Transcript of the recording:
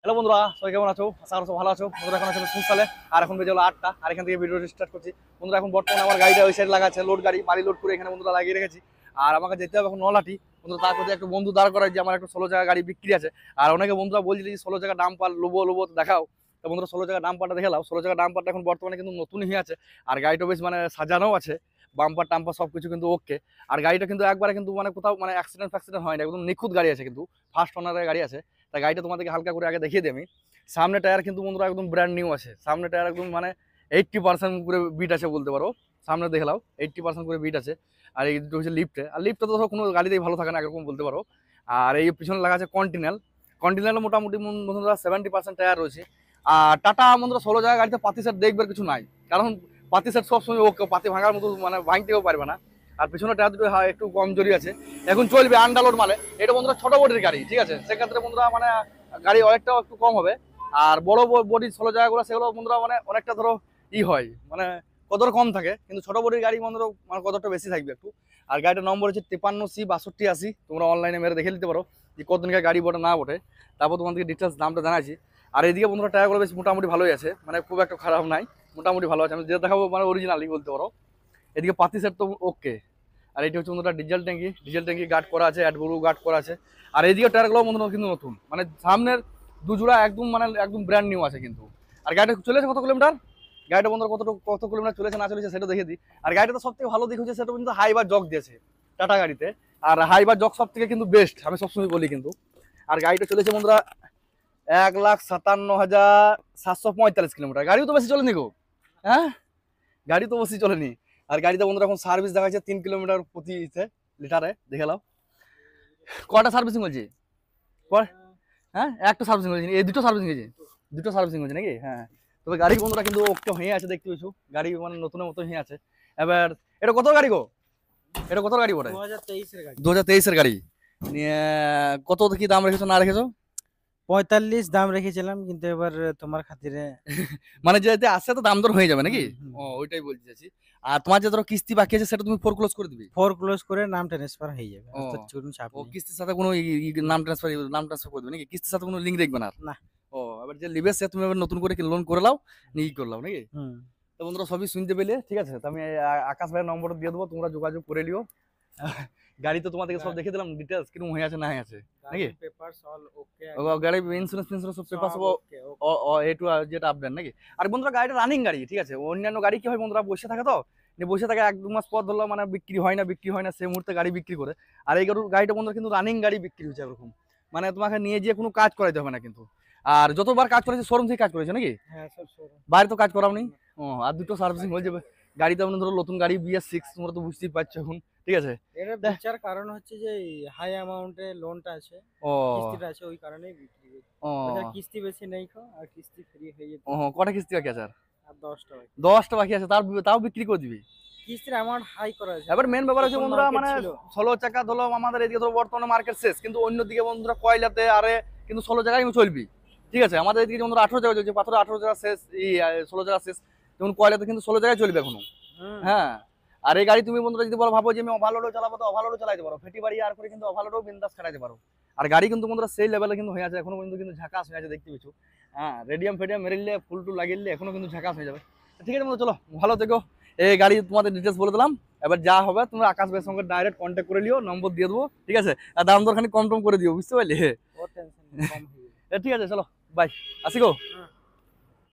Hello বন্ধুরা, সবাই কেমন আছো? আশা করছো ভালো আছো। বন্ধুরা এখন আছে সালে আর এখন বেজে হলো 8টা, আর এখান থেকে ভিডিও স্টার্ট করছি। বন্ধুরা এখন বর্তমানে আমার গাড়িটা ওই সাইড লাগা আছে, লোড গাড়ি, মালি লোড করে এখানে বন্ধুরা লাগিয়ে রেখেছি। আর আমাকে যেতে হবে এখন নলাটি। বন্ধুরা তার প্রতি একটু বন্ধু দাঁড় করাই যে আমার একটা 16 চাকা গাড়ি বিক্রি আছে। আর অনেকে বন্ধুরা বলছিল যে 16 চাকা ডাম পার লোবো লোবো দেখাও। তো বন্ধুরা 16 চাকা ডাম পারটা দেখালাম। 16 চাকা ডাম পারটা এখন বর্তমানে কিন্তু নতুনই হয়ে আছে, আর গাড়িটা বেশ মানে সাজানো আছে, বাম্পার টাম্পার সবকিছু কিন্তু ওকে। আর গাড়িটা কিন্তু একবারে কিন্তু মানে কোথাও মানে অ্যাক্সিডেন্ট ফ্যাক্সিডেন্ট হয় না, একদম নিখুঁত গাড়ি আছে কিন্তু, ফার্স্ট ওনারের গাড়ি আছে। তাই গাড়িটা তোমাদেরকে হালকা করে আগে দেখিয়ে দিই আমি। সামনে টায়ার কিন্তু বন্ধুরা একদম ব্র্যান্ড নিউ আছে, সামনে টায়ার একদম মানে 80% করে বিট আছে বলতে পারো। সামনে দেখলাও 80% করে বিট আছে। আর এই দুটো হচ্ছে লিফটে, আর লিফটটা তো কোনো গাড়িতেই ভালো থাকে না এরকম বলতে পারো। আর এই পিছনে লাগা আছে কন্টিনেন্টাল। কন্টিনেন্টাল মোটামুটি বন্ধুরা 70% টায়ার রয়েছে। আর টাটা বন্ধুরা 16 জায়গা গাড়িতে পাতি সেট দেখবার কিছু নাই, কারণ পাতি সেট সবসময় ওকে, পাতি ভাঙার মতো মানে ভাঙতেও পারবে না। আর পিছনে টায়ার দুটো একটু কমজোরি আছে, এখন চলবে আন্ডারলোড মালে। এটা বন্ধুরা ছোট বডির গাড়ি, ঠিক আছে, সেক্ষেত্রে বন্ধুরা মানে গাড়ি অনেকটাও একটু কম হবে। আর বড় বডি 16 জায়গাগুলো সেগুলো বন্ধুরা মানে অনেকটা ধরো হয় মানে কদর কম থাকে, কিন্তু ছোট বডির গাড়ি বন্ধুরা মানে কদরটা বেশি থাকবে একটু। আর গাড়িটার নম্বর হচ্ছে 53C6280। তোমরা অনলাইনে মেরে দেখে নিতে পারো যে কতদিনকার গাড়ি বটে না বটে। তারপর তোমাদেরকে ডিটেলস দামটা জানাচ্ছি। আর এদিকে বন্ধুরা টায়ারগুলো বেশ মোটামুটি ভালোই আছে, মানে খুব একটা খারাপ নাই, মোটামুটি ভালো আছে। আমি যেটা দেখাবো মানে অরিজিনালি বলতে পারো। এদিকে পাতি সেট তো ওকে। আর এটি হচ্ছে বন্ধুরা ডিজেল ট্যাঙ্কি গার্ড করা আছে, অ্যাডব্লু গার্ড করা আছে। আর এইদিকে টায়ারগুলো বন্ধুরা কিন্তু নতুন, মানে সামনের দুজোড়া একদম মানে একদম ব্র্যান্ড নিউ আছে কিন্তু। আর গাড়িটা চলেছে কত কিলোমিটার, গাড়িটা বন্ধুরা কত কিলোমিটার চলেছে না চলেছে সেটা দেখে দিই। আর গাড়িটা সব থেকে ভালো দিক হচ্ছে সেটা কিন্তু হাইবার জক দিয়েছে টাটা গাড়িতে। আর হাইবার জক সব থেকে কিন্তু বেস্ট, আমি সবসময় বলি কিন্তু। আর গাড়িটা চলেছে বন্ধুরা 1,57,745 কিলোমিটার। গাড়িও তো বেশি চলেনি গো, হ্যাঁ গাড়ি তো বেশি চলেনি। আর গাড়িতে বন্ধুরা এখন সার্ভিস দেখাচ্ছে 3 কিলোমিটার প্রতি লিটারে, দেখে নাও। কটা সার্ভিসিং হয়েছে? হ্যাঁ একটা সার্ভিসিং হয়েছে, এই দুটো সার্ভিসিং হয়েছে, দুটো সার্ভিসিং হয়েছে নাকি? হ্যাঁ। তবে গাড়ি বন্ধুরা কিন্তু ওকে হয়ে আছে, দেখতে পেয়েছো গাড়ি মানে নতুনের মতো হয়ে আছে। এবার এটা কত গাড়ি গো, এটা কত গাড়ি বটে? 2023 এর গাড়ি। 2023-এর গাড়ি নিয়ে কত কি দাম রেখেছো না রেখেছো? 45 দাম রেখেছিলাম, কিন্তু এবার তোমার খাতিরে মানে যেতে আসছে তো দাম দর হয়ে যাবে নাকি? হুম। ও ওইটাই বলতে চাইছি। আর তোমার যে ধরো কিস্তি বাকি আছে সেটা তুমি ফোরক্লোজ করে দিবে? 4 ক্লোজ করে নাম ট্রান্সফার হয়ে যাবে, ও অর্থাৎ চুরুন ছাপ ও নেই। কিস্তির সাথে কোনো নাম ট্রান্সফার করে দিবে নাকি? কিস্তির সাথে কোনো লিঙ্ক দেখবে না? না। ও এবার যে লিবে সে তুমি এবার নতুন করে লোন করে নাও, নিয়ে করলাম নাকি? হুম। তো বন্ধুরা সবই শুনতে পেলে, ঠিক আছে। তো আমি আকাশ ভাইয়ের নম্বর দিয়ে দেবো, তোমরা যোগাযোগ করে নিও। গাড়ি তো তোমাদেরকে সব দেখে দিলাম ডিটেলস কিরকম হয়ে আছে না হয়ে আছে নাকি? পেপারস অল ওকে। গাড়ি ইন্স্যুরেন্স সব পেপার সব ওকে। এ টু যেটা আপডেট নাকি? আর বন্ধুরা গাড়িটা রানিং গাড়ি, ঠিক আছে। অন্যান্য গাড়ি কি হয় বন্ধুরা বসে থাকে, তো বসে থাকে 1-2 মাস পর ধরলো মানে বিক্রি হয় না সেই মুহূর্তে গাড়ি বিক্রি করে। আর এই গাড়িটা বন্ধুরা কিন্তু রানিং গাড়ি বিক্রি হচ্ছে এরকম, মানে তোমাকে নিয়ে গিয়ে কোনো কাজ করাইতে হবে না কিন্তু। আর যতবার কাজ করেছে শোরুম থেকে কাজ করেছে নাকি? হ্যাঁ, সব শোরুম। বাইরে তো কাজ করাও নি। ও আর দুটো সার্ভিসিং হয়ে যাবে। গাড়িতে আপনার ধরো নতুন গাড়ি BS6, তোমরা তো বুঝতেই পারছো এখন, ঠিক আছে। এর বিচার কারণ হচ্ছে যে হাই অ্যামাউন্টে লোনটা আছে, ও কিস্তিটা আছে, ওই কারণেই বিক্রি করছি। ও ওদের কিস্তি বেশি নেই খো, আর কিস্তি ফ্রি হয়ে যেত। ও কটা কিস্তি বাকি আছে? আর আর 10টা বাকি। 10টা বাকি আছে, তাও বিক্রি করে দিবি? কিস্তির অ্যামাউন্ট হাই করা আছে। এবার মেন ব্যাপার হচ্ছে তখন বন্ধুরা market মানে ছিল। 16 চাকা ধরো আমাদের এদিকে ধরো বর্তমানে মার্কেট শেষ, কিন্তু অন্যদিকে বন্ধুরা কয়লাতে আরে কিন্তু 16 জায়গায় চলবি, ঠিক আছে। আমাদের এদিকে বন্ধুরা 18 জায়গায় চলছে, পাথরে 18 জায়গা শেষ, 16 জায়গা শেষ, যেমন কয়লাতে কিন্তু 16 জায়গায় চলবে এখনো। হুম। হ্যাঁ। আর এই গাড়ি তুমি বন্ধুরা যদি বলো ভাবো যে আমি ওভারলোডও চালাবো, তো ওভারলোডও চালাতে পারো, ফেটি বাড়ি আর করে কিন্তু ওভারলোডও বিন্দাস খাটাইতে পারো। আর গাড়ি কিন্তু বন্ধুরা সেই লেভেলে কিন্তু হয়ে আছে এখনো পর্যন্ত, কিন্তু ঝাঁকাস হয়ে আছে দেখতে পেছো। হ্যাঁ রেডিয়াম ফেডিয়াম মেরিলে ফুল টুল লাগিয়ে এখনো কিন্তু ঝাঁকাস হয়ে যাবে। ঠিক আছে বন্ধু, চলো ভালো থেকো। এই গাড়ি তোমাদের ডিটেলস বলে দিলাম। এবার যা হবে তোমরা আকাশ ভাইয়ের সঙ্গে ডাইরেক্ট কন্ট্যাক্ট করে নিও, নম্বর দিয়ে দেবো, ঠিক আছে। আর দাম দর খানি কম টম করে দিও, বুঝতে পারলে? ও টেনশন কম হয়ে যাবে। ঠিক আছে চলো, বাই, আসি গো। হ্যাঁ।